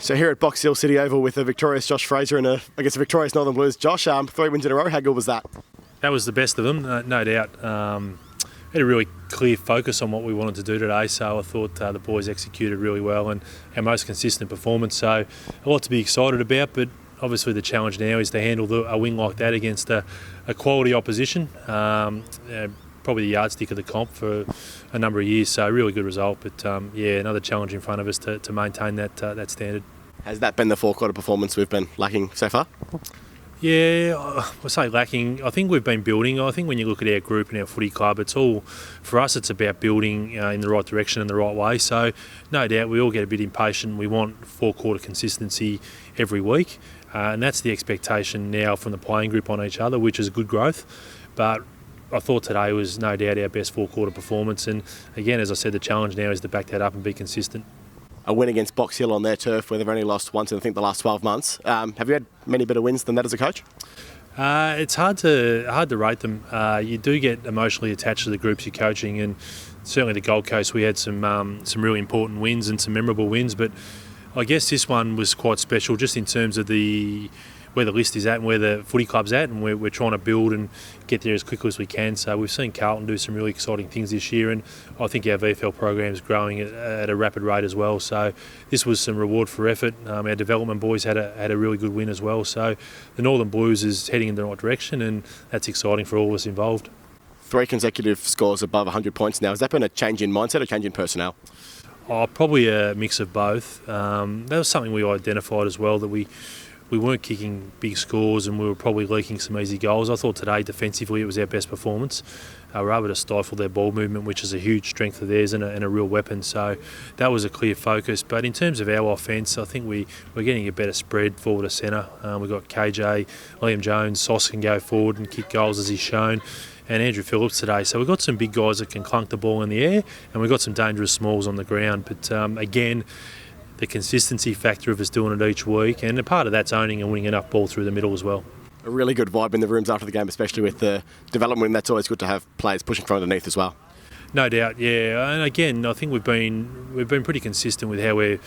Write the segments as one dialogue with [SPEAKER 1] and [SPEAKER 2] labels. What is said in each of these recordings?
[SPEAKER 1] So here at Box Hill City Oval with a victorious Josh Fraser and a victorious Northern Blues. Josh, 3 wins in a row. How good was that?
[SPEAKER 2] That was the best of them, no doubt. Had a really clear focus on what we wanted to do today, so I thought the boys executed really well and our most consistent performance. So a lot to be excited about, but obviously the challenge now is to handle a win like that against a quality opposition. Probably the yardstick of the comp for a number of years, so a really good result. But another challenge in front of us to maintain that standard.
[SPEAKER 1] Has that been the four-quarter performance we've been lacking so far?
[SPEAKER 2] Yeah, I say lacking. I think we've been building. I think when you look at our group and our footy club, it's all, for us, it's about building in the right direction and the right way. So no doubt we all get a bit impatient. We want four-quarter consistency every week, and that's the expectation now from the playing group on each other, which is good growth. But I thought today was no doubt our best four-quarter performance, and again, as I said, the challenge now is to back that up and be consistent.
[SPEAKER 1] A win against Box Hill on their turf, where they've only lost once in, I think, the last 12 months. Have you had many better wins than that as a coach?
[SPEAKER 2] It's hard to rate them. You do get emotionally attached to the groups you're coaching, and certainly the Gold Coast, we had some really important wins and some memorable wins, but I guess this one was quite special just in terms of where the list is at and where the footy club's at, and we're trying to build and get there as quickly as we can. So we've seen Carlton do some really exciting things this year, and I think our VFL program is growing at a rapid rate as well. So this was some reward for effort. Our development boys had a really good win as well. So the Northern Blues is heading in the right direction, and that's exciting for all of us involved. 3
[SPEAKER 1] consecutive scores above 100 points now. Has that been a change in mindset or change in personnel?
[SPEAKER 2] Probably a mix of both. That was something we identified as well, that we weren't kicking big scores and we were probably leaking some easy goals. I thought today defensively it was our best performance. We were able to stifle their ball movement, which is a huge strength of theirs and a real weapon. So that was a clear focus. But in terms of our offence, I think we're getting a better spread forward to centre. We've got KJ, Liam Jones, Sauce can go forward and kick goals as he's shown, and Andrew Phillips today. So we've got some big guys that can clunk the ball in the air, and we've got some dangerous smalls on the ground. But again, the consistency factor of us doing it each week, and a part of that's owning and winning enough ball through the middle as well.
[SPEAKER 1] A really good vibe in the rooms after the game, especially with the development, and that's always good to have players pushing from underneath as well.
[SPEAKER 2] No doubt, yeah. And again, I think we've been pretty consistent with how we're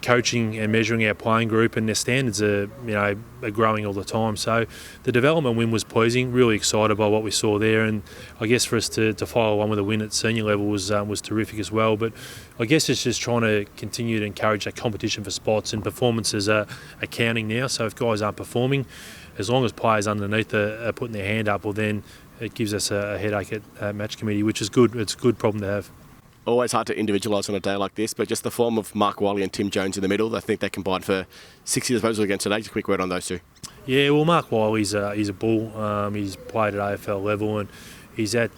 [SPEAKER 2] coaching and measuring our playing group, and their standards are growing all the time. So the development win was pleasing, really excited by what we saw there, and I guess for us to follow on with a win at senior level was terrific as well. But I guess it's just trying to continue to encourage that competition for spots, and performances are counting now. So if guys aren't performing, as long as players underneath are putting their hand up, well then it gives us a headache at match committee, which is good. It's a good problem to have.
[SPEAKER 1] Always hard to individualise on a day like this, but just the form of Mark Wiley and Tim Jones in the middle, I think they combined for 60 disposals again today. Just a quick word on those two.
[SPEAKER 2] Yeah, well, Mark Wiley's he's a bull. He's played at AFL level, and he's that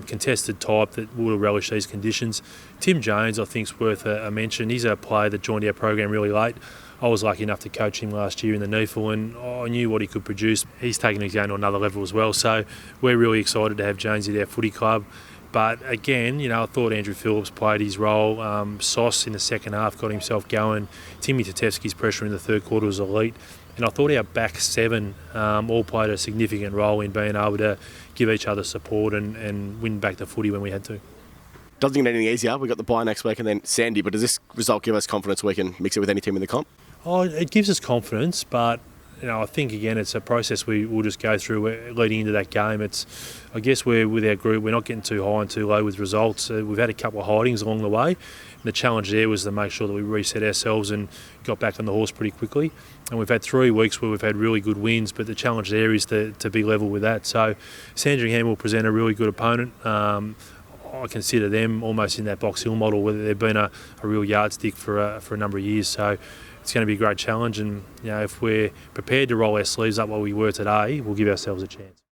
[SPEAKER 2] contested type that will relish these conditions. Tim Jones, I think, is worth a mention. He's a player that joined our program really late. I was lucky enough to coach him last year in the NEFL, and I knew what he could produce. He's taken his game to another level as well, so we're really excited to have Jones at our footy club. But again, I thought Andrew Phillips played his role. Sauce in the second half got himself going. Timmy Tatevsky's pressure in the third quarter was elite. And I thought our back seven all played a significant role in being able to give each other support and win back the footy when we had to.
[SPEAKER 1] Doesn't get any easier. We've got the bye next week and then Sandy, but does this result give us confidence we can mix it with any team in the comp?
[SPEAKER 2] It gives us confidence, but I think again it's a process we'll just go through leading into that game. I guess we're with our group, we're not getting too high and too low with results. We've had a couple of hidings along the way. And the challenge there was to make sure that we reset ourselves and got back on the horse pretty quickly. And we've had 3 weeks where we've had really good wins, but the challenge there is to be level with that. So Sandringham will present a really good opponent. I consider them almost in that Box Hill model, where they've been a real yardstick for a number of years. So it's going to be a great challenge, and if we're prepared to roll our sleeves up while we were today, we'll give ourselves a chance.